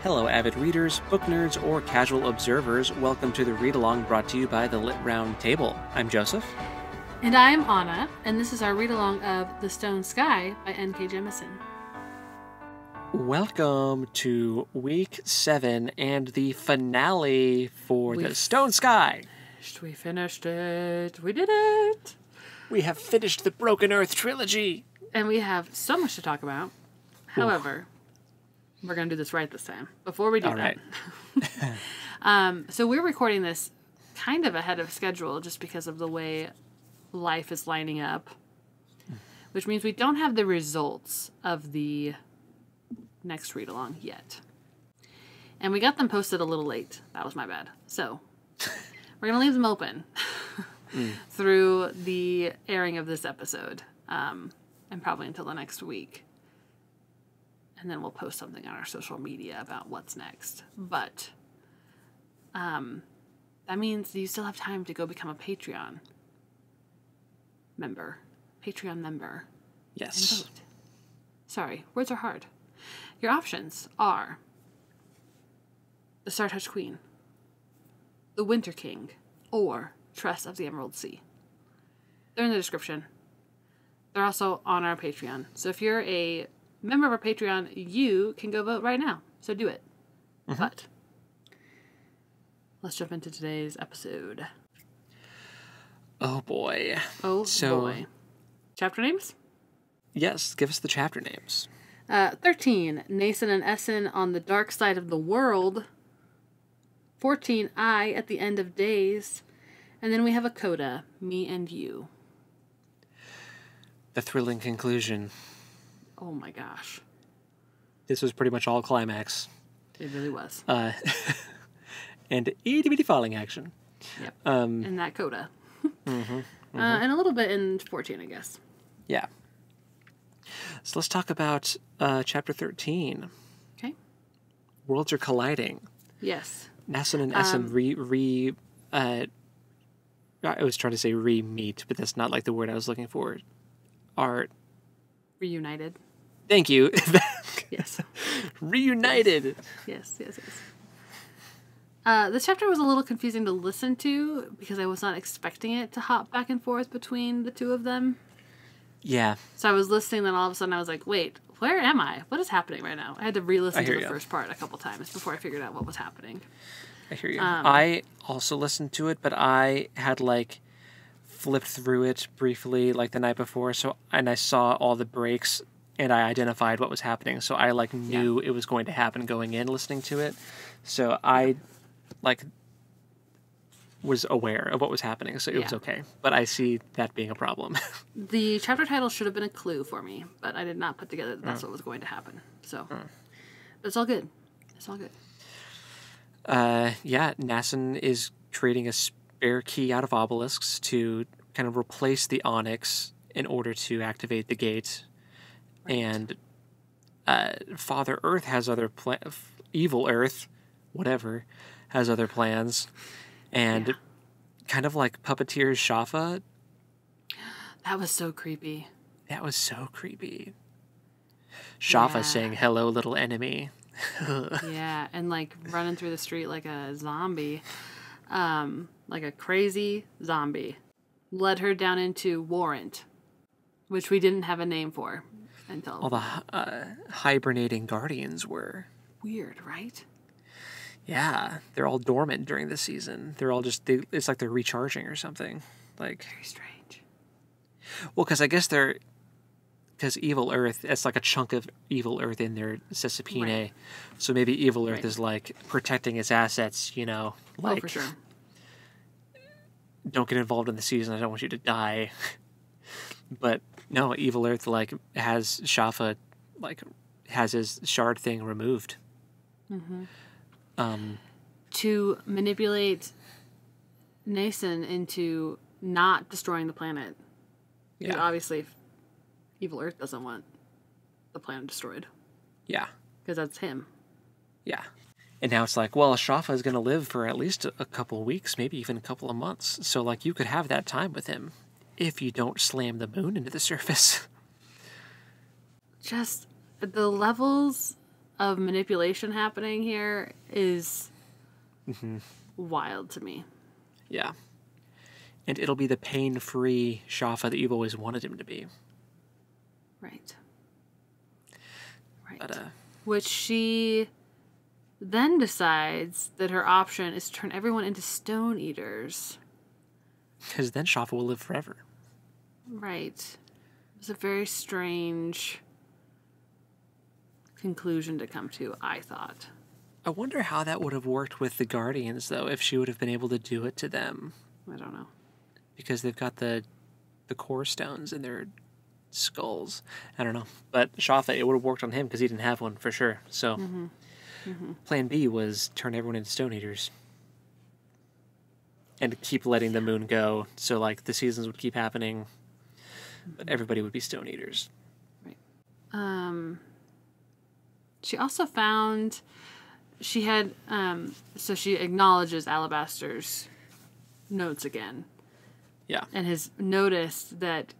Hello, avid readers, book nerds, or casual observers. Welcome to the read-along brought to you by the Lit Round Table. I'm Joseph. And I'm Anna, and this is our read-along of The Stone Sky by N.K. Jemisin. Welcome to week 7 and the finale for The Stone Sky. We finished it. We did it. We have finished the Broken Earth trilogy. And we have so much to talk about. However, we're going to do this right this time. Before we do that. So we're recording this kind of ahead of schedule just because of the way life is lining up. Which means we don't have the results of the next read-along yet. And we got them posted a little late. That was my bad. So we're going to leave them open through the airing of this episode. And probably until the next week. And then we'll post something on our social media about what's next. But that means you still have time to go become a Patreon member. Patreon member. Yes. And vote. Sorry, words are hard. Your options are the Star-Touched Queen, the Winter King, or Tress of the Emerald Sea. They're in the description. They're also on our Patreon. So if you're a member of our Patreon, you can go vote right now. So do it. Mm-hmm. But let's jump into today's episode. Oh boy. Boy. Chapter names? Yes, give us the chapter names. 13, Nason and Essen on the dark side of the world. 14, I at the end of days. And then we have a coda, me and you. The thrilling conclusion. Oh my gosh. This was pretty much all climax. It really was. And itty-bitty falling action. Yep. And that coda. And a little bit in 14, I guess. Yeah. So let's talk about chapter 13. Okay. Worlds are colliding. Yes. Nason and Essen I was trying to say re-meet, but that's not like the word I was looking for. Are reunited. Thank you. Yes. Reunited. Yes. This chapter was a little confusing to listen to because I was not expecting it to hop back and forth between the two of them. Yeah. So I was listening, then all of a sudden I was like, wait, where am I? What is happening right now? I had to re-listen to the first part a couple times before I figured out what was happening. I hear you. I also listened to it, but I had flipped through it briefly the night before, and I saw all the breaks and I identified what was happening. So I knew it was going to happen going in listening to it. So I was aware of what was happening, so it was okay. But I see that being a problem. The chapter title should have been a clue for me, but I did not put together that that's what was going to happen. So, but it's all good. It's all good. Nason is creating a spare key out of obelisks to kind of replace the Onyx in order to activate the gate. Right. And Father Earth has other Evil Earth, whatever, has other plans. And kind of puppeteers Shafa. That was so creepy. Shafa saying, "Hello, little enemy." Yeah, and running through the street like a zombie. Like a crazy zombie. Led her down into Warrant, which we didn't have a name for until... All the hibernating guardians were. Weird, right? Yeah, they're all dormant during the season. They're all it's like they're recharging or something. Very strange. Well, because I guess because Evil Earth, it's a chunk of Evil Earth in there, Sisipine. Right. So maybe Evil Earth is protecting its assets, oh, for sure. Don't get involved in the season. I don't want you to die. But no, Evil Earth has Shafa has his shard thing removed. Mm-hmm. To manipulate Nason into not destroying the planet. Yeah. Because obviously Evil Earth doesn't want the planet destroyed. Yeah. Because that's him. Yeah. And now it's like, well, Shafa is going to live for at least a couple weeks, maybe even a couple of months. So, like, you could have that time with him if you don't slam the moon into the surface. Just the levels of manipulation happening here is wild to me. Yeah. And it'll be the pain-free Shafa that you've always wanted him to be. Right. Right. But, which she then decides that her option is to turn everyone into stone eaters. because then Shafa will live forever. Right. It's a very strange conclusion to come to, I thought. I wonder how that would have worked with the Guardians, though, if she would have been able to do it to them. I don't know. Because they've got the core stones in their skulls. I don't know. But Shafa, it would have worked on him because he didn't have one for sure. So plan B was turn everyone into stone eaters. And keep letting the moon go. So, like, the seasons would keep happening. But everybody would be stone eaters. Right. She also found... She had... so she acknowledges Alabaster's notes again. Yeah. And has noticed that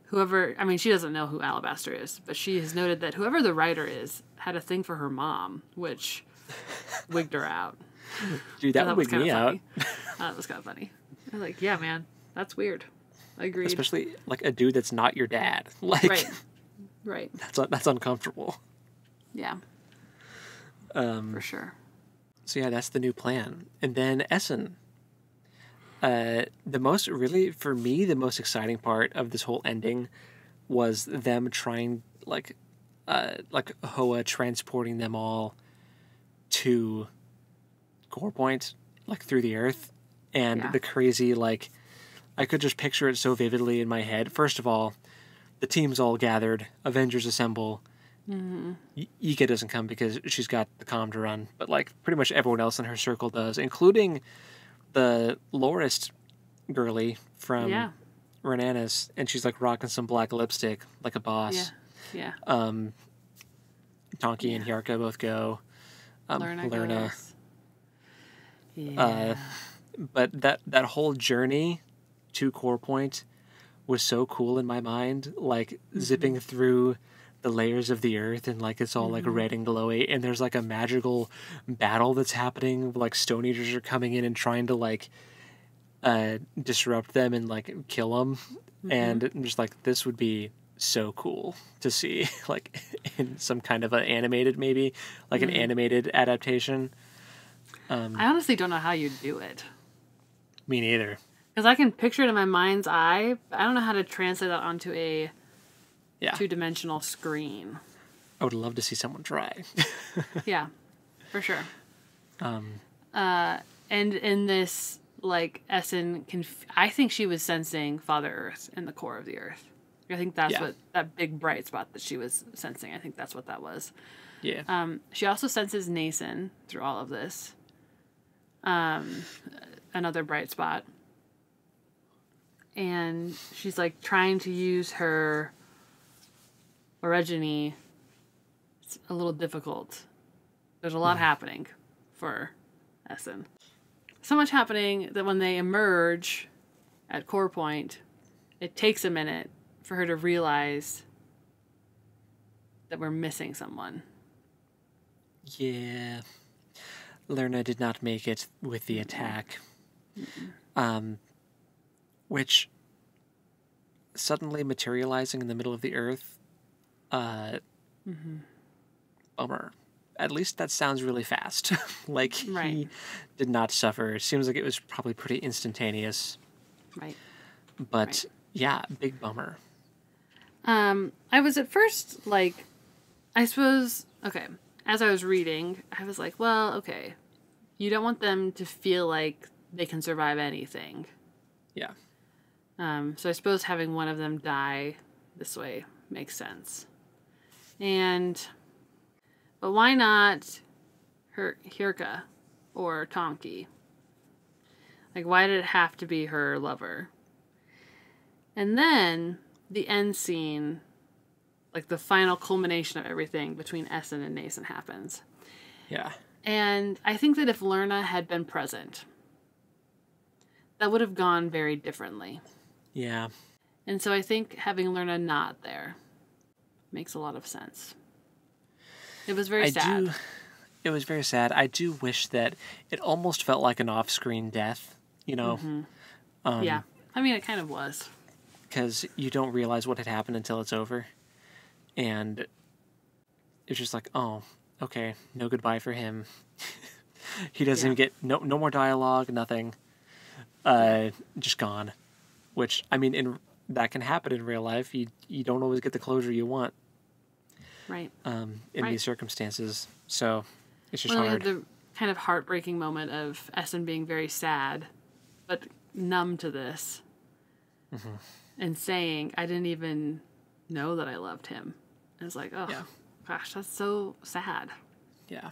whoever... I mean, she doesn't know who Alabaster is, but she has noted that whoever the writer is had a thing for her mom, which wigged her out. Dude, that would wig me out. That was kind of funny. I was like, yeah, man, that's weird. I agree. Especially, like, a dude that's not your dad. Like, Right. That's uncomfortable. Yeah. For sure. So, yeah, that's the new plan. And then Essen. For me, the most exciting part of this whole ending was them trying, like Hoa transporting them all to Core Point, like, through the earth. And the crazy, like, I could just picture it so vividly in my head. First of all, the team's all gathered, Avengers assemble. Ika doesn't come because she's got the comm to run, but, like, pretty much everyone else in her circle does, including the Lorist girly from Renanis, and she's, like, rocking some black lipstick like a boss. Yeah. Tonki and Hyarka both go. Lerna. Goes. Yeah. But that whole journey to Core Point was so cool in my mind, like zipping through the layers of the earth, and, like, it's all like red and glowy, and there's, like, a magical battle that's happening, like Stone Eaters are coming in and trying to, like, disrupt them and, like, kill them. And I'm just like, this would be so cool to see, like, in some kind of an animated, maybe like an animated adaptation. I honestly don't know how you'd do it. Me neither. Because I can picture it in my mind's eye, but I don't know how to translate that onto a two-dimensional screen. I would love to see someone try. Yeah, for sure. And in this, like, Essen, I think she was sensing Father Earth in the core of the Earth. I think that's what that big bright spot that she was sensing. I think that's what that was. Yeah. She also senses Nason through all of this. Another bright spot. And she's, like, trying to use her orogeny. It's a little difficult. There's a lot happening for Essen. So much happening that when they emerge at Core Point, it takes a minute for her to realize that we're missing someone. Yeah. Lerna did not make it with the attack. Which, suddenly materializing in the middle of the earth, bummer. At least that sounds really fast. Like, he did not suffer. It seems like it was probably pretty instantaneous. Right. But, yeah, big bummer. I was at first, like, I suppose, okay, as I was reading, I was like, well, okay, you don't want them to feel like they can survive anything. Yeah. So I suppose having one of them die this way makes sense. But why not Hyarka or Tonki? Like, why did it have to be her lover? And then the end scene, like the final culmination of everything between Essen and Nason happens. Yeah. And I think that if Lerna had been present, that would have gone very differently. Yeah. And so I think having Lerna not there makes a lot of sense. It was very sad. It was very sad. I do wish that it almost felt like an off-screen death, you know? Yeah. I mean, it kind of was. Because you don't realize what had happened until it's over. And it's just like, oh, okay, no goodbye for him. He doesn't even get no more dialogue, nothing. Just gone. Which, I mean, that can happen in real life. You don't always get the closure you want. Right. In these circumstances. So it's just We hard. had the kind of heartbreaking moment of Essen being very sad, but numb to this. And saying, I didn't even know that I loved him. It was like, oh, gosh, that's so sad. Yeah.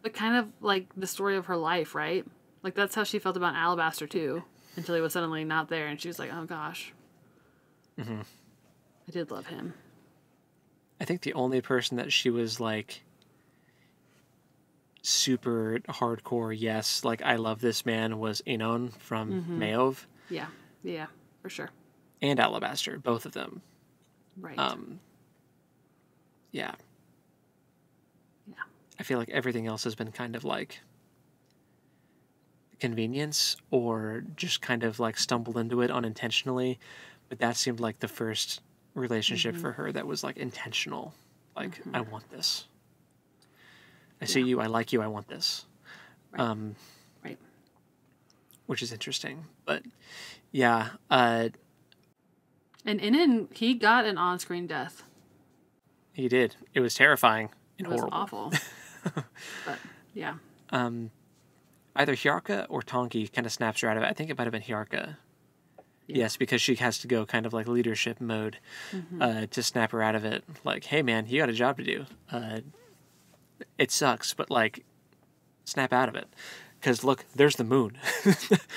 But kind of like the story of her life, right? Like, that's how she felt about Alabaster, too. Until he was suddenly not there, and she was like, oh, gosh. I did love him. I think the only person that she was, like, super hardcore, yes, like, I love this man, was Enon from Maeve. Yeah, for sure. And Alabaster, both of them. Right. Yeah. Yeah. I feel like everything else has been kind of like convenience or just kind of like stumbled into it unintentionally. But that seemed like the first relationship for her that was like intentional. Like, I want this. I see you, I like you, I want this. Right. Right. Which is interesting. But yeah. And Inan, he got an on-screen death. He did. It was terrifying and It was horrible. awful. But, yeah. Either Hjarka or Tonki kind of snaps her out of it. I think it might have been Hjarka. Yes, because she has to go kind of like leadership mode to snap her out of it. Like, hey, man, you got a job to do. It sucks, but like, snap out of it. Because look, there's the moon.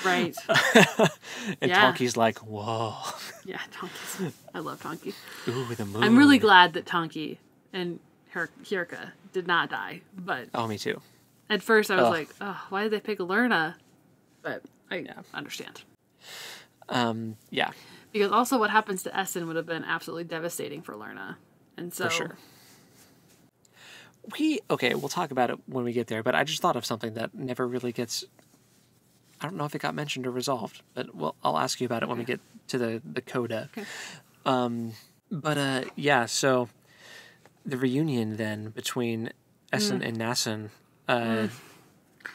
Right. And Tonki's like, whoa. Yeah, Tonki's. I love Tonki. Ooh, the moon. I'm really glad that Tonki and Hjarka did not die. But oh, me too. at first I was like, oh, why did they pick Lerna? But I understand. Yeah. Because also what happens to Essen would have been absolutely devastating for Lerna. And so... For sure. We'll talk about it when we get there, but I just thought of something that never really gets... I don't know if it got mentioned or resolved, but I'll ask you about it when we get to the coda. Okay. Yeah, so the reunion then between Essen and Nassen,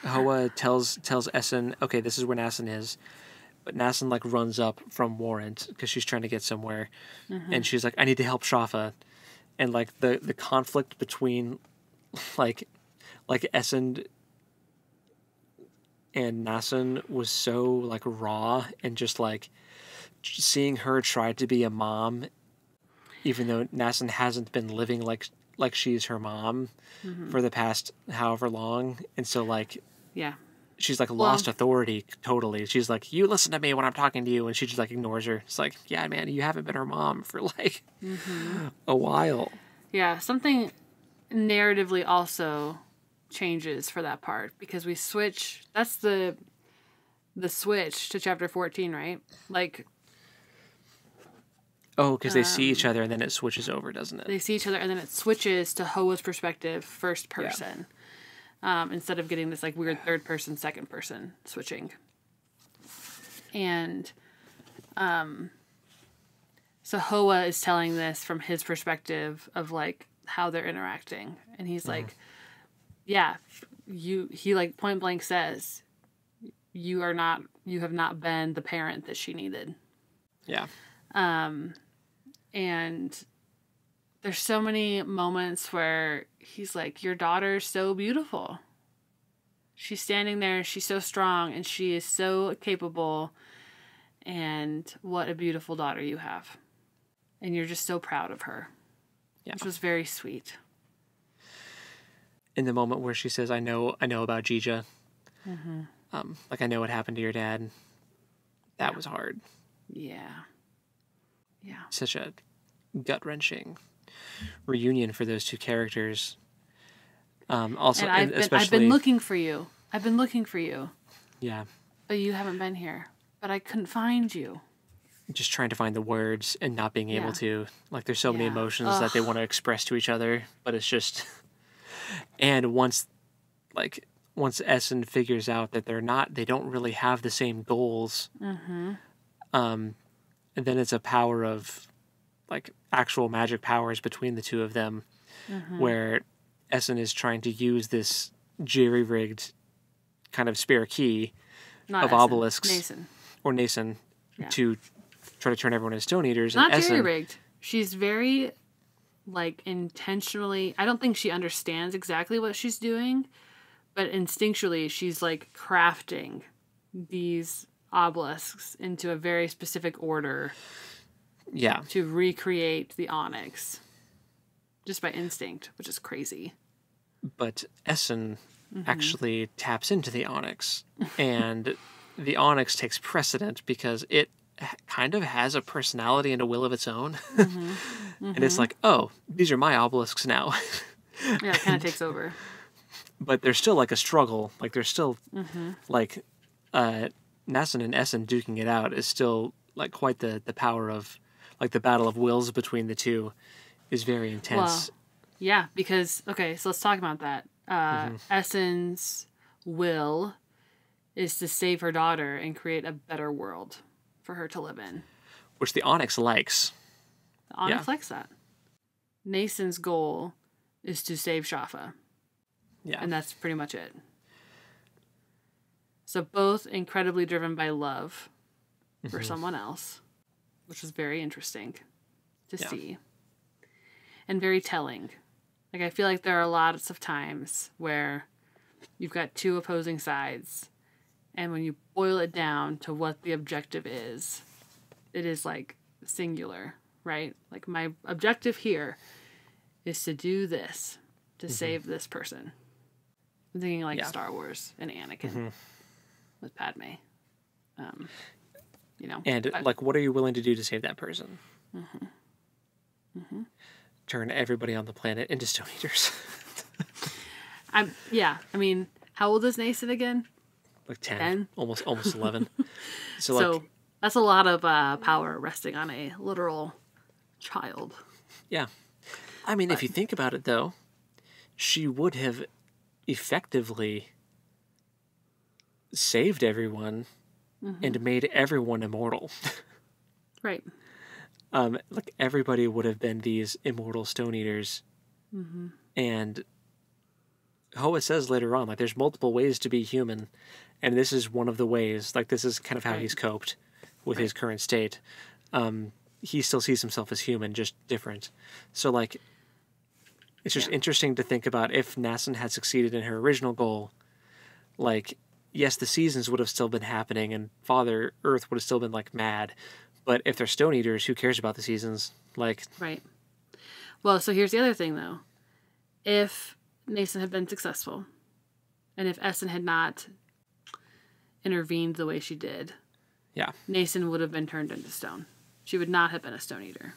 Hoa tells Essen, okay, this is where Nassen is, but Nassen like runs up from Warrant because she's trying to get somewhere, and she's like, I need to help Shafa, and like the conflict between like Essen and Nassen was so like raw, and just like seeing her try to be a mom, even though Nassen hasn't been living like she's her mom for the past however long, and so like she's like lost authority totally. She's like, you listen to me when I'm talking to you, and she just like ignores her. It's like, yeah, man, you haven't been her mom for like a while. Yeah, something narratively also changes for that part, because we switch. That's the switch to chapter 14, right? Like, oh, because they see each other and then it switches over, doesn't it? They see each other and then it switches to Hoa's perspective, first person, instead of getting this like weird third person, second person switching. And so Hoa is telling this from his perspective of like how they're interacting, and he's like, yeah, he like point blank says, you have not been the parent that she needed. Yeah. And there's so many moments where he's like, your daughter's so beautiful. She's standing there, she's so strong, and she is so capable, and what a beautiful daughter you have. And you're just so proud of her. Yeah. Which was very sweet. In the moment where she says, I know about Jija. Like, I know what happened to your dad. That was hard. Yeah. Yeah. Such a gut-wrenching reunion for those two characters. Also, And and I've especially, been looking for you. I've been looking for you, yeah, but you haven't been here. But I couldn't find you. just trying to find the words and not being able Yeah. to. Like, there's so many Yeah. emotions that they want to express to each other, but it's just. And once Essen figures out that they don't really have the same goals. Mm-hmm. And then it's a power of, like, actual magic powers between the two of them, Mm-hmm. where Essen is trying to use this jerry-rigged kind of spare key Not of Essen, obelisks Nason. or Nason Yeah. to try to turn everyone into Stone Eaters. Not and Essen, jerry-rigged. She's very, like, intentionally... I don't think she understands exactly what she's doing, but instinctually she's, like, crafting these obelisks into a very specific order yeah, to recreate the onyx. Just by instinct, which is crazy. but Essen Mm-hmm. actually taps into the Onyx, and the Onyx takes precedent because it kind of has a personality and a will of its own. Mm-hmm. And it's like, oh, these are my obelisks now. Yeah, it kind of takes over. But there's still like a struggle. Like there's still Mm-hmm. like Nassan and Essen duking it out is still like quite the power of, like, the battle of wills between the two is very intense. Yeah, because, okay, so let's talk about that. Essen's will is to save her daughter and create a better world for her to live in. Which the Onyx likes. The Onyx Yeah. likes that. Nason's goal is to save Shafa, Yeah. and that's pretty much it. So both incredibly driven by love for someone else, which was very interesting to Yeah. see. And very telling. Like, I feel like there are lots of times where you've got two opposing sides, and when you boil it down to what the objective is, it is, like, singular, right? Like, my objective here is to do this, to save this person. I'm thinking, like, Yeah. Star Wars and Anakin with Padme. You know? And like, what are you willing to do to save that person? Turn everybody on the planet into Stone Eaters. I mean, how old is Nason again? Like 10, 10? almost 11. So So like, that's a lot of power resting on a literal child. yeah. I mean, if you think about it, though, she would have effectively saved everyone and made everyone immortal. Right. Like, everybody would have been these immortal Stone Eaters. And Hoa says later on, like, there's multiple ways to be human, and this is one of the ways. Like, this is kind of how Right. he's coped with his current state. He still sees himself as human, just different. So, like, it's just interesting to think about if Nassan had succeeded in her original goal. Like, yes, the seasons would have still been happening, and Father Earth would have still been, like, mad. But if they're Stone Eaters, who cares about the seasons? Like, Right. Well, so here's the other thing, though. If Nason had been successful, and if Essen had not intervened the way she did, yeah, Nason would have been turned into stone. She would not have been a Stone Eater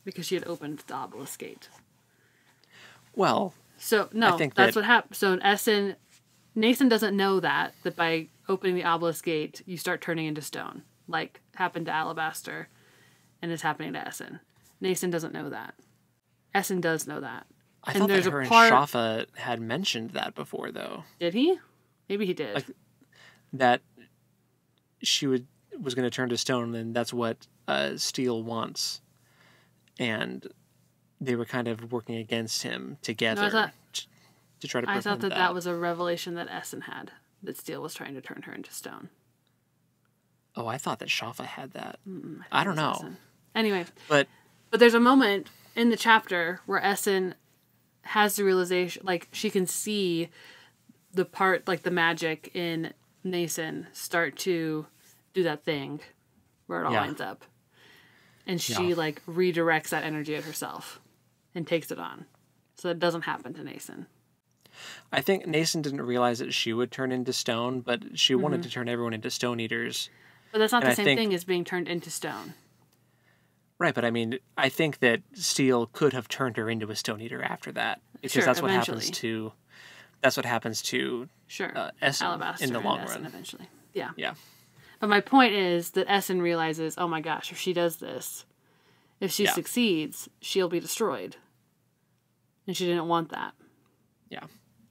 because she had opened the obelisk gate. well, So, no, I think that's that- what happened. So, Nason doesn't know that by opening the obelisk gate, you start turning into stone, like happened to Alabaster and is happening to Essen. Nason doesn't know that. Essen does know that. I And thought that there's a her and part- Shafa had mentioned that before, though. Did he? Maybe he did. Like, that she was going to turn to stone, and that's what Steel wants. And they were kind of working against him together thought- to try to I prevent thought that was a revelation that Essen had, that Steel was trying to turn her into stone. Oh, I thought that Shafa had that. I don't know. Essen. Anyway, But but there's a moment in the chapter where Essen has the realization, like, she can see the part, like, the magic in Nason start to do that thing where it all Yeah. lines up. And she, Yeah. like, redirects that energy at herself and takes it on. So it doesn't happen to Nason. I think Nason didn't realize that she would turn into stone, but she wanted to turn everyone into Stone Eaters. But that's not And the I same think- thing as being turned into stone. Right, but I mean, I think that Steel could have turned her into a Stone Eater after that. because Sure, that's what eventually. happens to Sure. Essen Alabaster in the and long Essen run. eventually. Yeah. Yeah. But my point is that Essen realizes, oh my gosh, if she does this, if she Yeah. succeeds, she'll be destroyed. And she didn't want that. Yeah.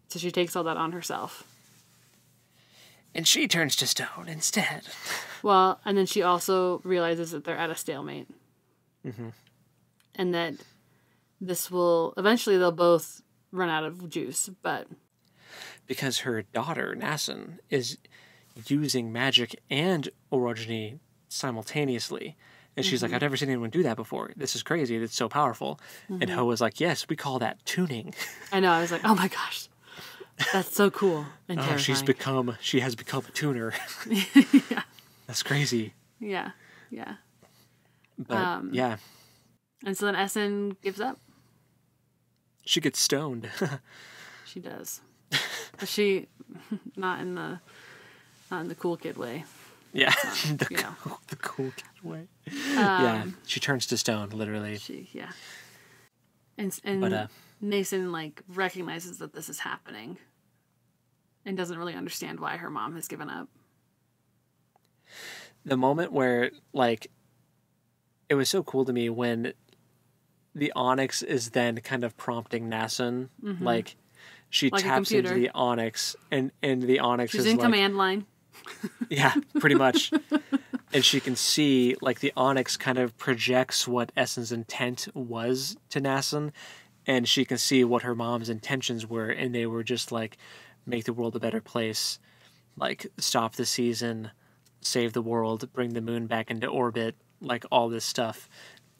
So she takes all that on herself. And she turns to stone instead. Well, and then she also realizes that they're at a stalemate. Mm-hmm. And that this will, eventually they'll both run out of juice, but... Because her daughter, Nassun, is using magic and orogeny simultaneously. And she's like, I've never seen anyone do that before. This is crazy. It's so powerful. And Hoa's like, yes, we call that tuning. I know, I was like, oh my gosh. That's so cool and terrifying. She has become a tuner. Yeah. That's crazy. Yeah. Yeah. But yeah, And so then Essen gives up. she gets stoned. She does. But she not in the cool kid way. Yeah, You know. the cool kid way. Yeah, she turns to stone, literally. Yeah. And But Nason like recognizes that this is happening and doesn't really understand why her mom has given up. the moment where like it was so cool to me when the Onyx is then kind of prompting Nassun, like she Like a taps into computer. the Onyx and the Onyx She's is in like, command line. yeah, pretty much. And she can see, like, the Onyx kind of projects what Essen's intent was to Nassun, and she can see what her mom's intentions were, and they were just, like, make the world a better place, like, stop the season, save the world, bring the moon back into orbit, like, all this stuff.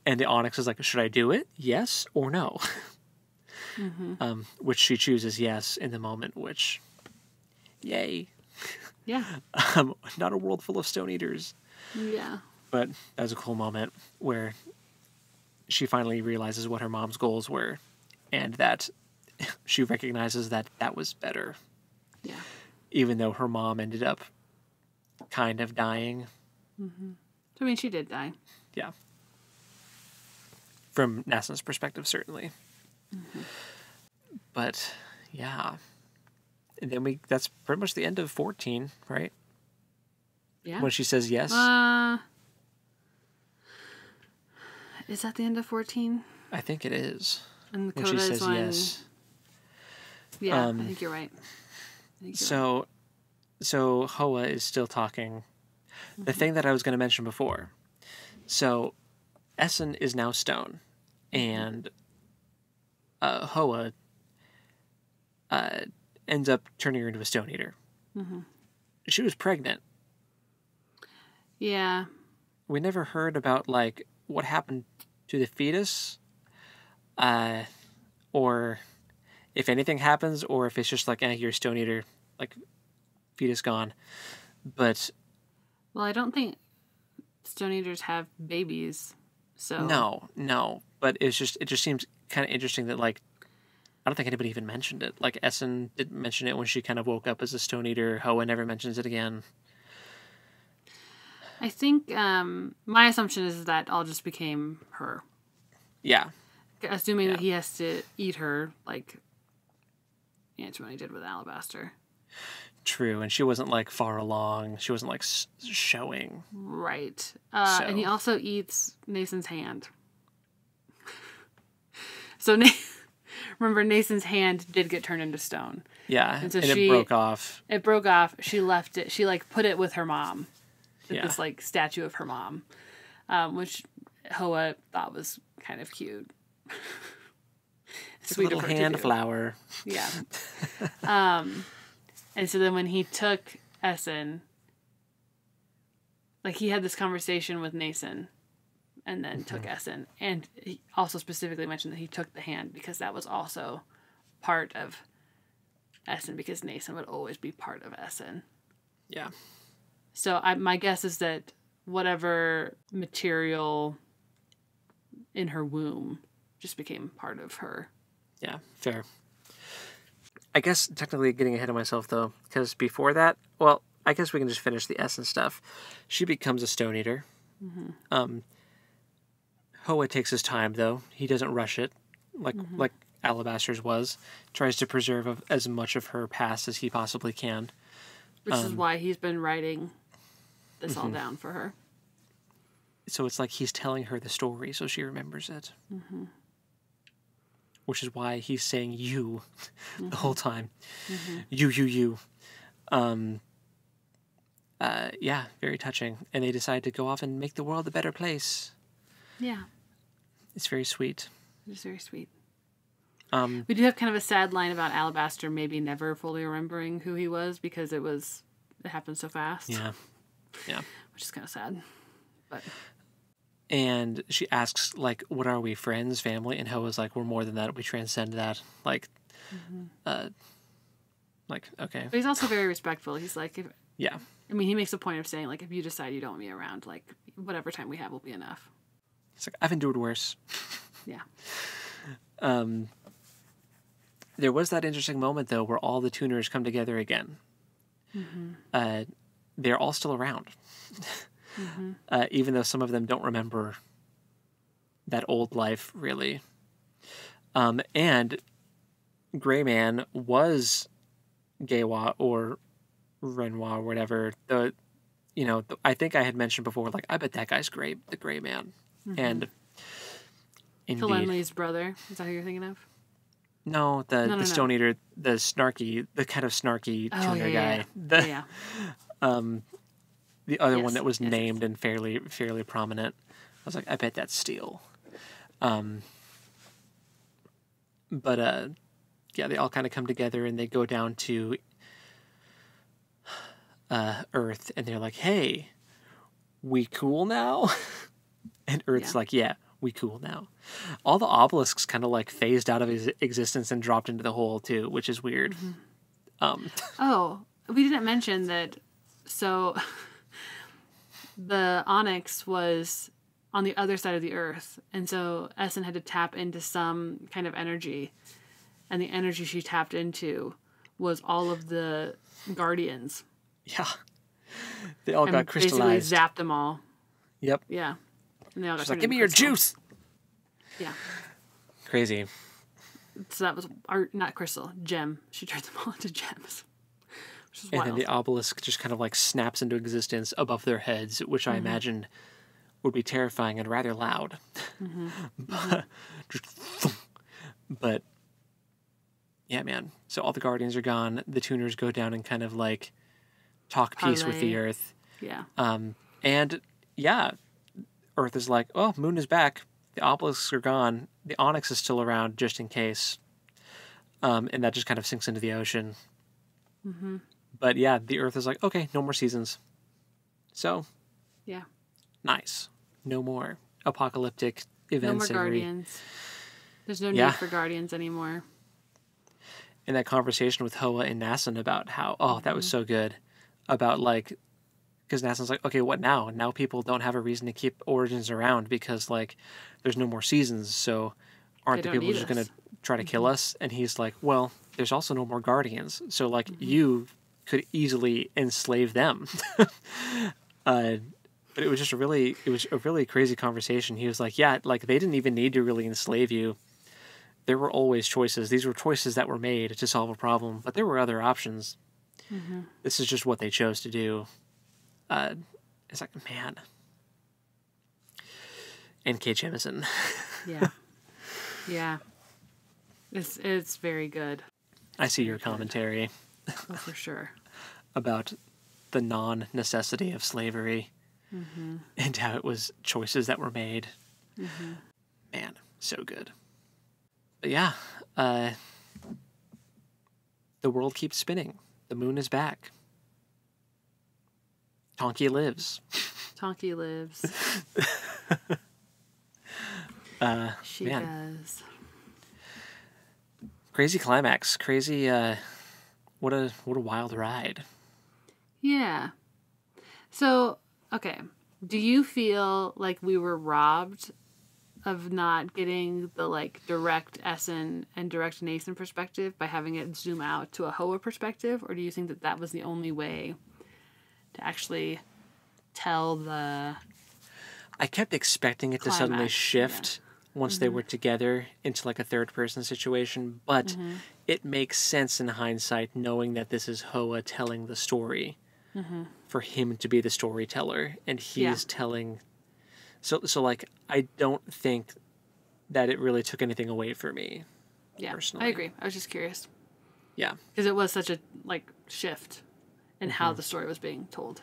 And the Onyx is like, should I do it? Yes or no? Which she chooses yes in the moment, which, yay. Yeah. Not a world full of stone eaters. Yeah. But that was a cool moment where she finally realizes what her mom's goals were and that she recognizes that that was better. Yeah. Even though her mom ended up kind of dying. I mean, she did die. Yeah. From Nassun's perspective, certainly. But, yeah. And then that's pretty much the end of 14, right? Yeah. When she says yes. Is that the end of 14? I think it is. And the When she coda says is when... yes. Yeah, I think you're right. So Hoa is still talking. The thing that I was going to mention before. So Essen is now stone, and Hoa ends up turning her into a stone eater. She was pregnant. Yeah. We never heard about like what happened to the fetus, or if anything happens, or if it's just like, you're a stone eater, like fetus gone. But Well, I don't think stone eaters have babies, so... no. But it just seems kind of interesting that like I don't think anybody even mentioned it. Like Essen didn't mention it when she kind of woke up as a stone eater. Hoa never mentions it again. I think my assumption is that all just became her. Yeah. Assuming that he has to eat her, like Antimony did with Alabaster. True, and she wasn't like far along. She wasn't like showing. Right. And he also eats Nason's hand. So remember, Nason's hand did get turned into stone. Yeah, And so it broke off. It broke off. She left it. She like put it with her mom. With Yeah. this like statue of her mom, which Hoa thought was kind of cute. It's a Sweet little of her to hand do. flower. Yeah. And so then when he took Essen, like he had this conversation with Nason and then took Essen. And he also specifically mentioned that he took the hand because that was also part of Essen, because Nason would always be part of Essen. Yeah. So my guess is that whatever material in her womb just became part of her. Yeah, fair. I guess technically getting ahead of myself, though, because before that, well, I guess we can just finish the Essen stuff. She becomes a stone eater. Hoa takes his time, though. He doesn't rush it, like Alabaster's was, tries to preserve as much of her past as he possibly can. Which is why he's been writing this all down for her. So it's like he's telling her the story so she remembers it. Which is why he's saying you the whole time. You. Yeah, very touching. And they decide to go off and make the world a better place. Yeah. It's very sweet. It is very sweet. We do have kind of a sad line about Alabaster maybe never fully remembering who he was because it happened so fast. Yeah. Which is kind of sad. But and she asks, like, what are we, friends, family? And Hoa's like, we're more than that. We transcend that. Like, okay. But he's also very respectful. He's like, Yeah. I mean, he makes a point of saying, like, if you decide you don't want me around, like, whatever time we have will be enough. He's like, I've endured worse. Yeah. There was that interesting moment, though, where all the tuners come together again. They're all still around. Even though some of them don't remember that old life, really. And Greyman was Gaywa or Renoir or whatever. I think I had mentioned before, like, I bet that guy's the Gray Man. And indeed. Kalenli's brother. Is that who you're thinking of? No, the Stone Eater, the kind of snarky tuner guy. Yeah. The other one that was named and fairly prominent. I was like, I bet that's Steel. But they all kind of come together and they go down to Earth and they're like, hey, we cool now? And Earth's like, yeah, we cool now. All the obelisks kind of like phased out of his existence and dropped into the hole too, which is weird. We didn't mention that. So the Onyx was on the other side of the Earth, and so Essen had to tap into some kind of energy, and the energy she tapped into was all of the Guardians. Yeah, they all got crystallized. Basically zapped them all. Yep. Yeah. And they all got like, give me your juice. Yeah. Crazy. So that was not crystal, gem. She turned them all into gems. Which is and wild. then the obelisk just kind of like snaps into existence above their heads, which I imagine would be terrifying and rather loud. But yeah, man. So all the Guardians are gone. The tuners go down and kind of like talk peace with the Earth. Yeah. And yeah, Earth is like, oh, Moon is back. The obelisks are gone. The Onyx is still around just in case. And that just kind of sinks into the ocean. But yeah, the Earth is like, okay, no more seasons. So, yeah, nice. No more apocalyptic events. No more Guardians. There's no need for Guardians anymore. And that conversation with Hoa and Nassan about how, that was so good. About like, because Nassan's like, okay, what now? Now people don't have a reason to keep Origins around because like there's no more seasons. So aren't the people just going to try to kill us? And he's like, well, there's also no more Guardians. So like you could easily enslave them. But it was just a really crazy conversation. He was like, yeah, like they didn't even need to really enslave you. There were always choices. These were choices that were made to solve a problem, but there were other options. This is just what they chose to do. It's like, man. N.K. Jemisin. Yeah. It's very good. I see your commentary. Oh, for sure. About the non-necessity of slavery and how it was choices that were made. Man, so good. But yeah, the world keeps spinning. The moon is back. Tonki lives. Tonki lives. She does. Crazy climax. Crazy. What a wild ride. Yeah. So, okay. Do you feel like we were robbed of not getting the like direct Essen and direct Nathan perspective by having it zoom out to a Hoa perspective, or do you think that was the only way to actually tell the I kept expecting it to suddenly shift once they were together into like a third person situation, but it makes sense in hindsight knowing that this is Hoa telling the story for him to be the storyteller and he's telling. So like I don't think that it really took anything away for me. Yeah, personally. I agree. I was just curious. Yeah. Because it was such a like shift in how the story was being told.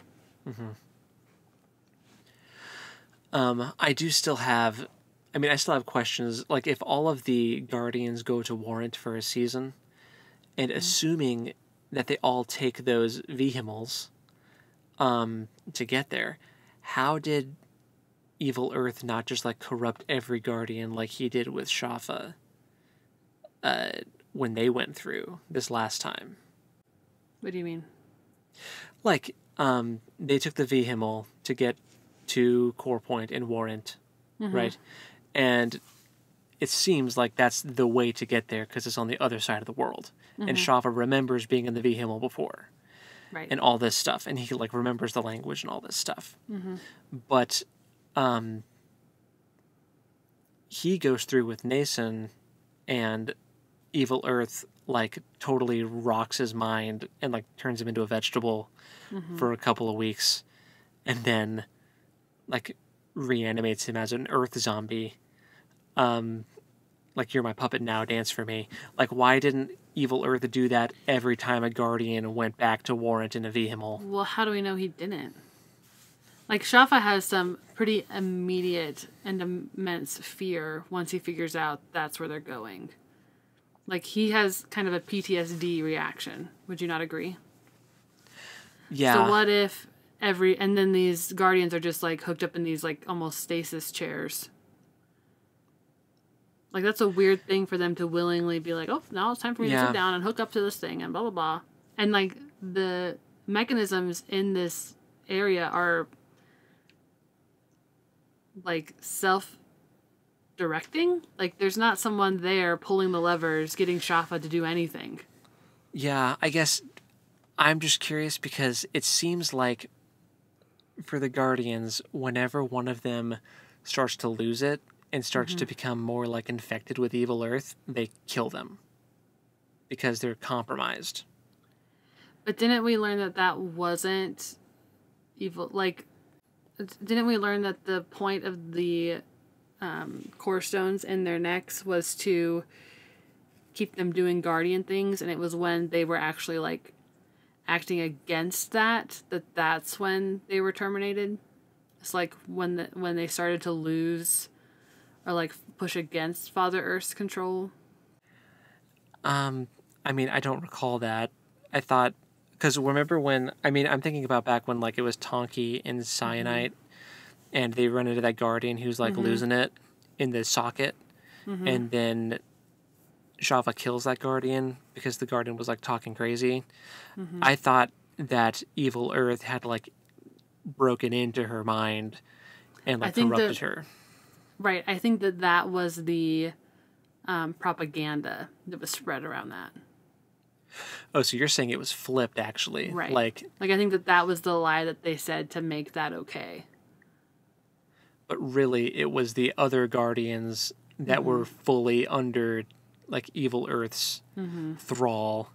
I do still have, I still have questions. Like, if all of the Guardians go to Warrant for a season, and assuming that they all take those vehicles to get there, how did Evil Earth not just, like, corrupt every Guardian like he did with Shafa when they went through this last time? What do you mean? Like, they took the vehicle to get to Core Point and Warrant, right? And it seems like that's the way to get there because it's on the other side of the world. And Shafa remembers being in the vehicle before, Right. and all this stuff, and he like remembers the language and all this stuff. But he goes through with Nason, and Evil Earth like totally rocks his mind and like turns him into a vegetable for a couple of weeks, and then like reanimates him as an Earth zombie. Like, you're my puppet now, dance for me. Like, why didn't Evil Earth do that every time a Guardian went back to Warrant in a vehicle? Well, how do we know he didn't? Like, Shafa has some pretty immediate and immense fear once he figures out that's where they're going. Like, he has kind of a PTSD reaction. Would you not agree? Yeah. So what if and then these Guardians are just, like, hooked up in these, like, almost stasis chairs? Like, that's a weird thing for them to willingly be like, oh, now it's time for me to sit down and hook up to this thing and blah, blah, blah. And, like, the mechanisms in this area are, like, self-directing. Like, there's not someone there pulling the levers, getting Shafa to do anything. Yeah, I guess I'm just curious because it seems like for the Guardians, whenever one of them starts to lose it, and starts to become more like infected with Evil Earth, they kill them because they're compromised. But didn't we learn that that wasn't evil? Like, didn't we learn that the point of the core stones in their necks was to keep them doing Guardian things, and it was when they were actually like acting against that's when they were terminated? It's like when they started to lose or like push against Father Earth's control? I don't recall that. I thought, because remember when, I'm thinking about back when like it was Tonki and Cyanite, and they run into that Guardian who's like losing it in the socket, and then Shafa kills that Guardian because the Guardian was like talking crazy. I thought that Evil Earth had like broken into her mind and like corrupted her. Right, I think that was the propaganda that was spread around that. Oh, so you're saying it was flipped, actually. Right. Like I think that was the lie that they said to make that okay. But really, it was the other Guardians that were fully under, like, Evil Earth's thrall.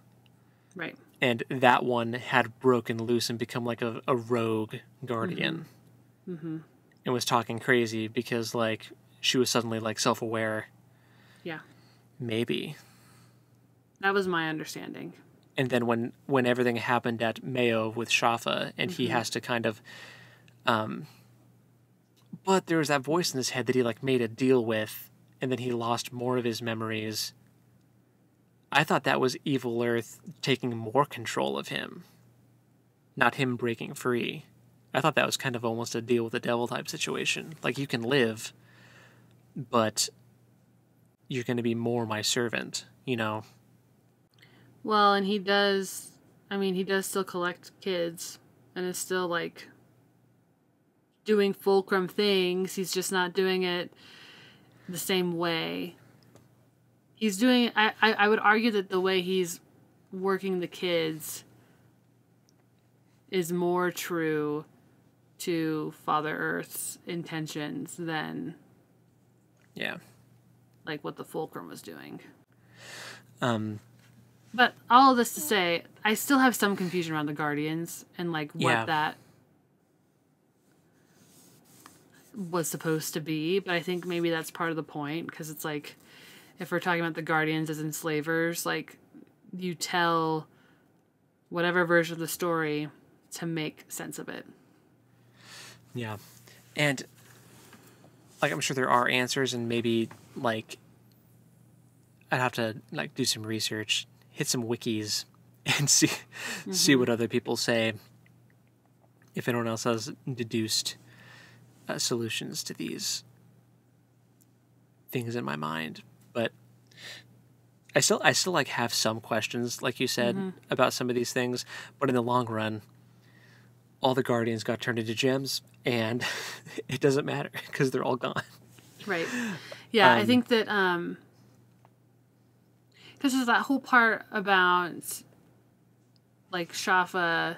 Right. And that one had broken loose and become, like, a rogue Guardian. And was talking crazy because, like, she was suddenly, like, self-aware. Yeah. Maybe. That was my understanding. And then when everything happened at Mayo with Shafa, and he has to kind of... but there was that voice in his head that he, like, made a deal with, and then he lost more of his memories. I thought that was Evil Earth taking more control of him, not him breaking free. I thought that was kind of almost a deal with the devil type situation. Like, you can live, but you're going to be more my servant, you know? Well, and he does still collect kids and is still, like, doing fulcrum things. He's just not doing it the same way. He's doing, I would argue that the way he's working the kids is more true to Father Earth's intentions than like what the Fulcrum was doing. Um, But all of this to say, I still have some confusion around the Guardians and like what that was supposed to be. But I think maybe that's part of the point, because it's like, if we're talking about the Guardians as enslavers, like you tell whatever version of the story to make sense of it. Yeah. And like, I'm sure there are answers, and maybe like I'd have to like do some research, hit some wikis, and see what other people say, if anyone else has deduced solutions to these things in my mind. But I still like have some questions, like you said, about some of these things. But in the long run, all the Guardians got turned into gems, and it doesn't matter because they're all gone. Right. Yeah, I think that because there's that whole part about like Shafa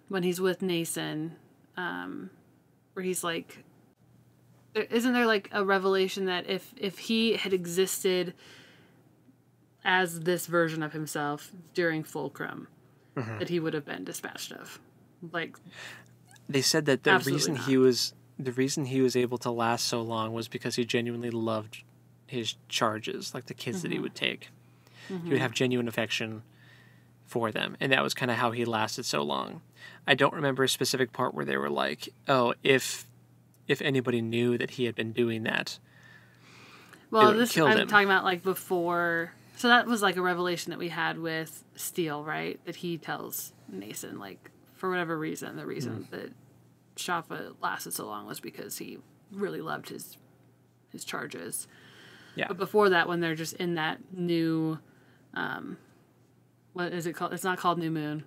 when he's with Nason, where he's like, isn't there like a revelation that if he had existed as this version of himself during Fulcrum, that he would have been dispatched of? Like, they said that the reason he was able to last so long was because he genuinely loved his charges, like the kids that he would take. He would have genuine affection for them, and that was kind of how he lasted so long. I don't remember a specific part where they were like, oh, if anybody knew that he had been doing that, well, this I'm talking about like before. So that was like a revelation that we had with Steele, right? That he tells Nason, like, for whatever reason, the reason that Shafa lasted so long was because he really loved his charges. Yeah. But before that, when they're just in that new, what is it called? It's not called New Moon.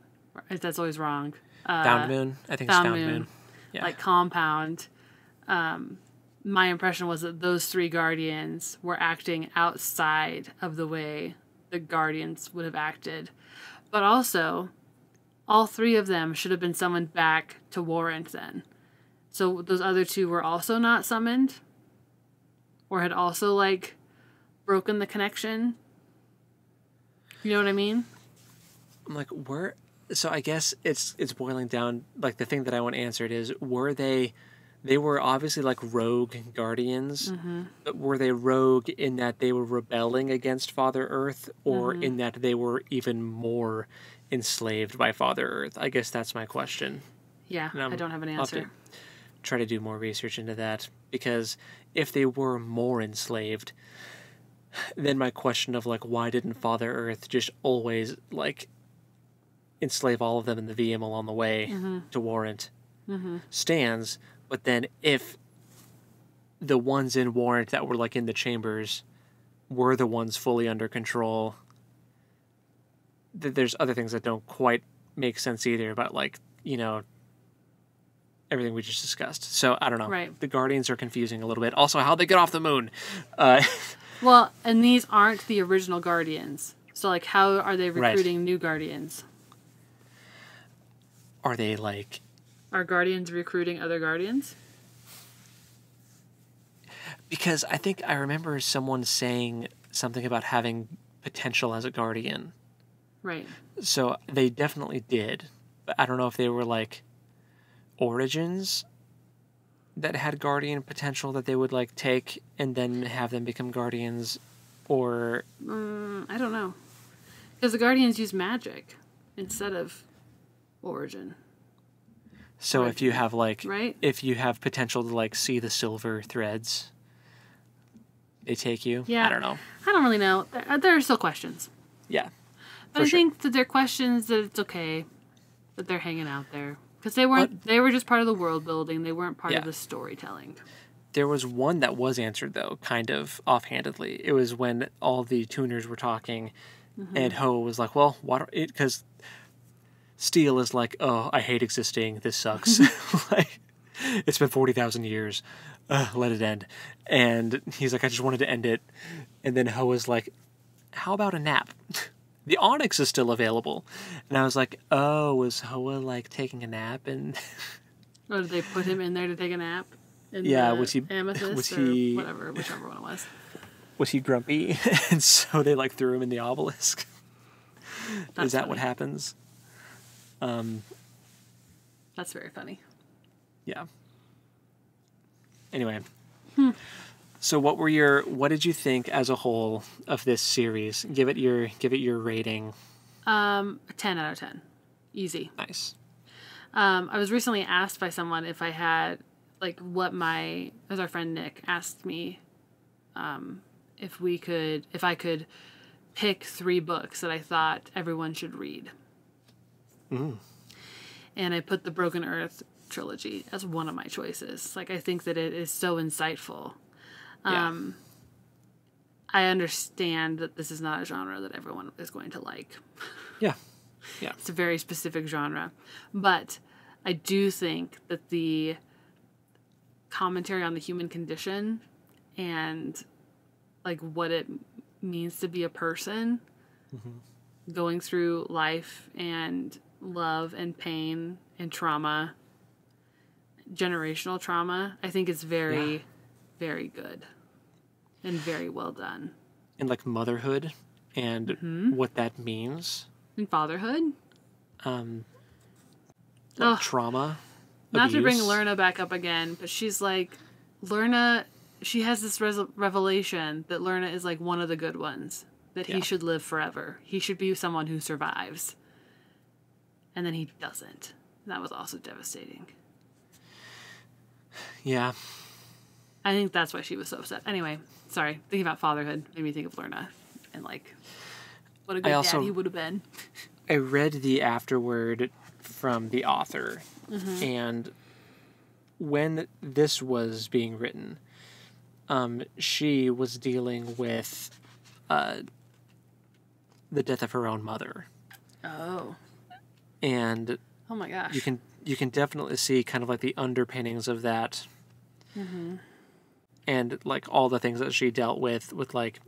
That's always wrong. Found Moon. I think it's Found Moon. Yeah. Like compound. My impression was that those three Guardians were acting outside of the way the Guardians would have acted. But also, all three of them should have been summoned back to Warrant then. So those other two were also not summoned? Or had also, like, broken the connection? You know what I mean? I'm like, so I guess it's boiling down, like, the thing that I want answered is, were they were obviously like rogue Guardians, but were they rogue in that they were rebelling against Father Earth, or in that they were even more enslaved by Father Earth? I guess that's my question. Yeah, I don't have an answer. I'll have to try to do more research into that, because if they were more enslaved, then my question of like, why didn't Father Earth just always like enslave all of them in the VM along the way to Warrant stands. But then if the ones in Warrant that were like in the chambers were the ones fully under control, there's other things that don't quite make sense either about, like, you know, everything we just discussed. So I don't know. Right. The Guardians are confusing a little bit. Also, how'd they get off the moon? Well, and these aren't the original Guardians. So, like, how are they recruiting new Guardians? Are they like... Are Guardians recruiting other Guardians? Because I think I remember someone saying something about having potential as a Guardian. Right. So they definitely did. But I don't know if they were like Origins that had Guardian potential that they would like take and then have them become Guardians, or... I don't know. Because the Guardians use magic instead of Origin. So right. If you have like... Right? If you have potential to like see the silver threads, they take you? Yeah. I don't know. I don't really know. There are still questions. Yeah. But I think that they're questions that it's okay that they're hanging out there. Because they weren't. They were just part of the world building. They weren't part of the storytelling. There was one that was answered, though, kind of offhandedly. It was when all the tuners were talking, and Ho was like, well, why don't it... Because Steele is like, oh, I hate existing. This sucks. Like, it's been 40,000 years. Let it end. And he's like, I just wanted to end it. And then Ho was like, how about a nap? The Onyx is still available. And I was like, oh, was Hoa like taking a nap? And or did they put him in there to take a nap? in Yeah, the was he amethyst was or he whatever, whichever one it was he grumpy, and so they like threw him in the obelisk? That's Is that funny. what happens? That's very funny. Yeah. Anyway, so what did you think as a whole of this series? Give it your rating. 10 out of 10. Easy. Nice. I was recently asked by someone if I had, like, as our friend Nick asked me, if I could pick 3 books that I thought everyone should read. And I put the Broken Earth trilogy as one of my choices. Like, I think that it is so insightful. Yeah. I understand that this is not a genre that everyone is going to like. Yeah. Yeah. It's a very specific genre. But I do think that the commentary on the human condition and, like, what it means to be a person going through life and love and pain and trauma, generational trauma, I think it's very, very good and very well done. And like motherhood and what that means. And fatherhood. Like trauma. Not to bring abuse. Lerna back up again, but she's like, she has this revelation that Lerna is like one of the good ones, that he should live forever. He should be someone who survives. And then he doesn't. That was also devastating. Yeah. I think that's why she was so upset. Anyway, sorry. Thinking about fatherhood made me think of Lerna. And, like, what a good dad he would have been. I read the afterword from the author. And when this was being written, she was dealing with the death of her own mother. Oh. And Oh my gosh. you can definitely see kind of like the underpinnings of that. And like all the things that she dealt with like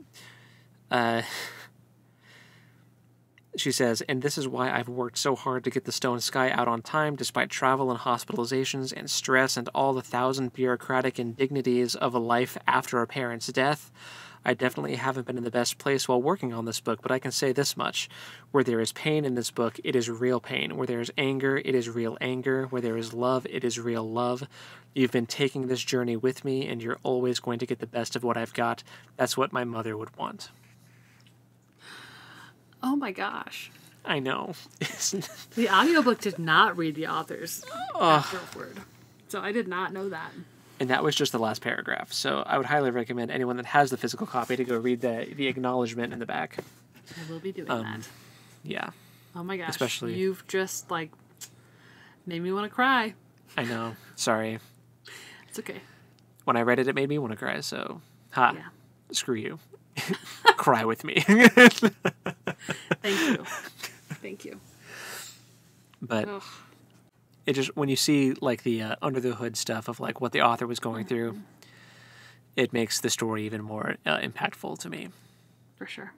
she says, and this is why I've worked so hard to get the Stone Sky out on time, despite travel and hospitalizations and stress and all the 1,000 bureaucratic indignities of a life after a parent's death. I definitely haven't been in the best place while working on this book, but I can say this much. Where there is pain in this book, it is real pain. Where there is anger, it is real anger. Where there is love, it is real love. You've been taking this journey with me, and you're always going to get the best of what I've got. That's what my mother would want. Oh my gosh. I know. The audiobook did not read the author's afterword. So I did not know that. And that was just the last paragraph. So I would highly recommend anyone that has the physical copy to go read the acknowledgement in the back. I will be doing that. Yeah. Oh my gosh. Especially... You've just, like, made me want to cry. I know. Sorry. It's okay. When I read it, it made me want to cry. So, screw you. Cry with me. Thank you. Thank you. But it just, when you see like the under the hood stuff of like what the author was going through, it makes the story even more impactful to me. For sure.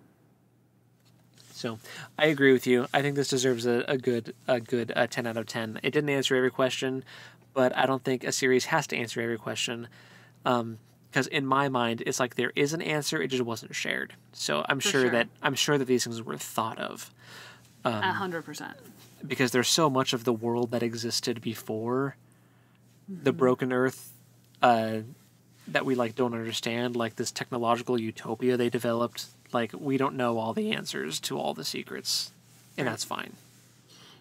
So I agree with you. I think this deserves a good 10 out of 10. It didn't answer every question, but I don't think a series has to answer every question. Because in my mind, it's like there is an answer, it just wasn't shared. So I'm sure that these things were thought of. 100%. Because there's so much of the world that existed before the Broken Earth that we like don't understand, like this technological utopia they developed. Like we don't know all the answers to all the secrets, and that's fine.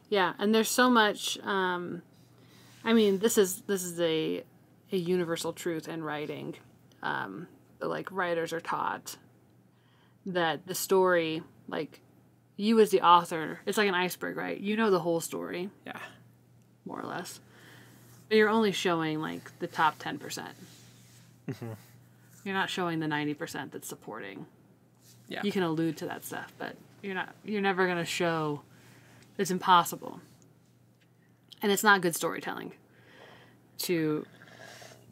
Yeah, and there's so much. I mean, this is a universal truth in writing. Like writers are taught that the story, like you as the author, it's like an iceberg, right? You know the whole story. Yeah. More or less. But you're only showing like the top 10%. You're not showing the 90% that's supporting. Yeah. You can allude to that stuff, but you're never going to show, it's impossible. And it's not good storytelling to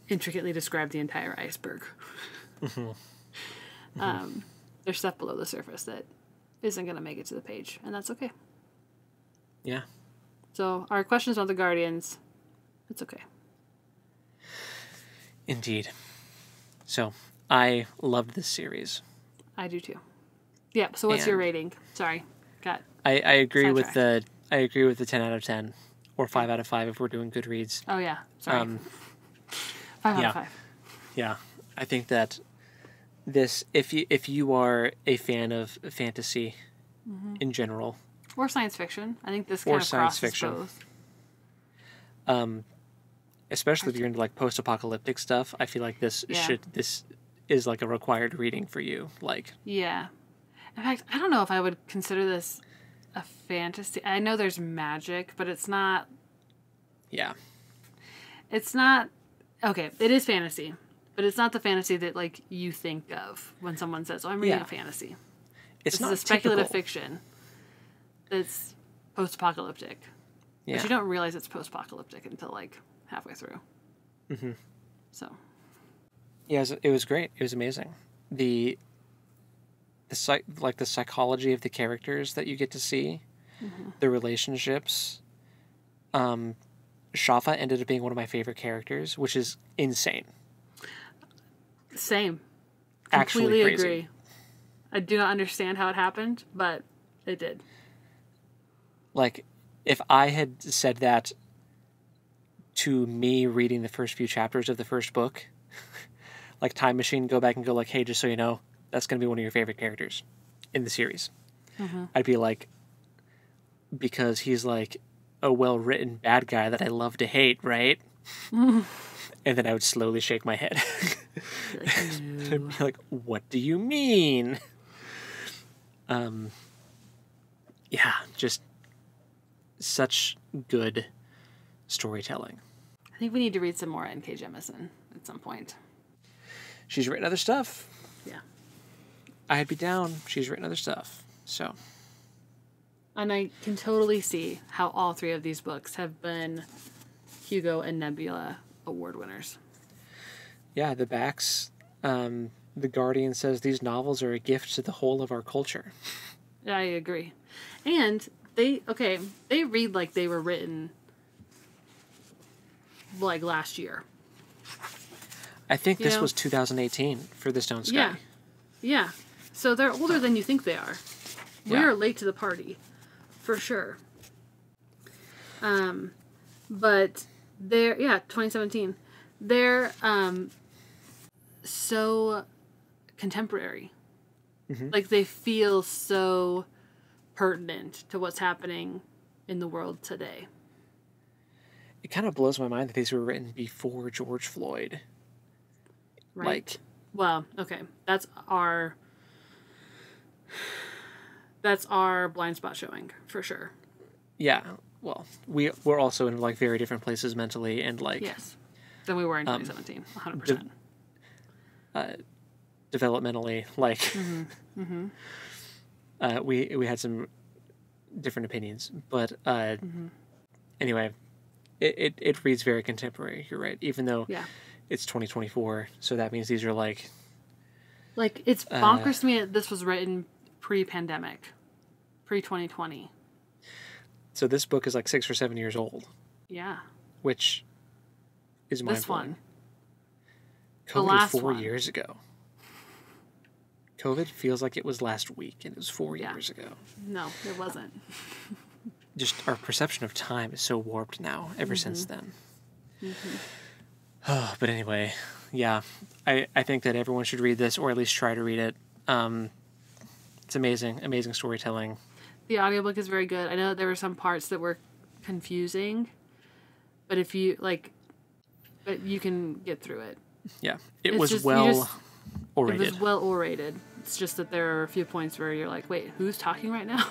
intricately describe the entire iceberg. There's stuff below the surface that isn't going to make it to the page, and that's okay. Yeah. So our questions about the Guardians, it's okay. Indeed. So, I loved this series. I do too. Yeah. So what's your And rating? Sorry, got I agree with sidetracked. I agree with the 10 out of 10 or 5 out of 5 if we're doing Goodreads. Oh yeah. Sorry. Um, 5 out yeah. of 5. Yeah. I think that this if you are a fan of fantasy in general, Or science fiction. I think this or kind of science crosses fiction, both. especially if you're into like post-apocalyptic stuff, I feel like this Yeah. this is like a required reading for you. Like, Yeah. In fact, I don't know if I would consider this a fantasy. I know there's magic, but it's not. yeah. It's not. Okay, it is fantasy, but it's not the fantasy that like you think of when someone says, "Oh, I'm reading Yeah. a fantasy." It's This not is a speculative typical. fiction that's post-apocalyptic, Yeah. but you don't realize it's post-apocalyptic until like halfway through. Mm-hmm. So Yeah, it was great. It was amazing. The the psychology of the characters that you get to see, the relationships. Shafa ended up being one of my favorite characters, which is insane. same, Actually completely crazy. agree. I do not understand how it happened, but it did. Like, if I had said that to me reading the first few chapters of the first book, like Time Machine, go back and go like, hey, just so you know, that's going to be one of your favorite characters in the series. I'd be like, because he's like a well-written bad guy that I love to hate, right? And then I would slowly shake my head. Like, I'd be like, what do you mean? Yeah, just such good storytelling. I think we need to read some more N.K. Jemisin at some point. She's written other stuff. Yeah. I'd be down. She's written other stuff. So, And I can totally see how all three of these books have been Hugo and Nebula award winners. yeah, the backs. The Guardian says these novels are a gift to the whole of our culture. I agree. And they read like they were written like last year. I think this know? was 2018 for The Stone Sky. Yeah. Yeah. So they're older than you think they are. We Yeah. are late to the party. For sure. But they're 2017. They're so contemporary. Like they feel so pertinent to what's happening in the world today. It kind of blows my mind that these were written before George Floyd. Right? Like, Well, okay. That's our blind spot showing for sure. yeah, well, we're also in like very different places mentally and like Yes. Than we were in 2017. 100%. developmentally. Like, we had some different opinions, but anyway, it reads very contemporary. You're right, even though Yeah. it's 2024, so that means these are like Like, it's bonkers to me that this was written pre-pandemic. Pre-2020. so. This book is like 6 or 7 years old, Yeah. which is mind This blowing. one. COVID The last was 4 one. years ago. COVID feels like it was last week, and it was 4 Yeah. years ago. No, it wasn't. Just our perception of time is so warped now ever since then. But anyway, yeah, I think that everyone should read this, or at least try to read it. It's amazing storytelling. The audiobook is very good. I know there were some parts that were confusing, but if you, but you can get through it. Yeah, it It's was just- you well just- orated. It was well orated. It's just that there are a few points where you're like, wait, who's talking right now?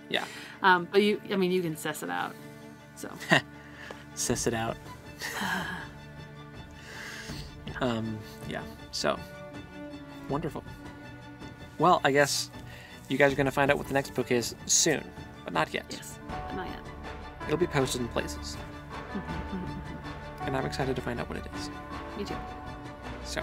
Yeah, But you can suss it out. So, suss it out. Yeah, so wonderful. Well, I guess you guys are going to find out what the next book is soon, but not yet. yes, but not yet. It'll be posted in places. And I'm excited to find out what it is. Me too. So,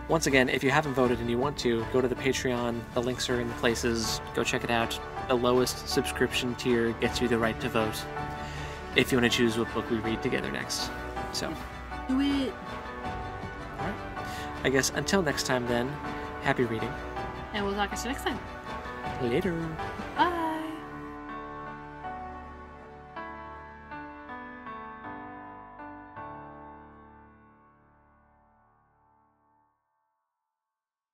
once again, if you haven't voted and you want to, go to the Patreon. The links are in the places. Go check it out. The lowest subscription tier gets you the right to vote if you want to choose what book we read together next. So, Do it. I guess until next time then, happy reading. And we'll talk to you next time. Later. Bye.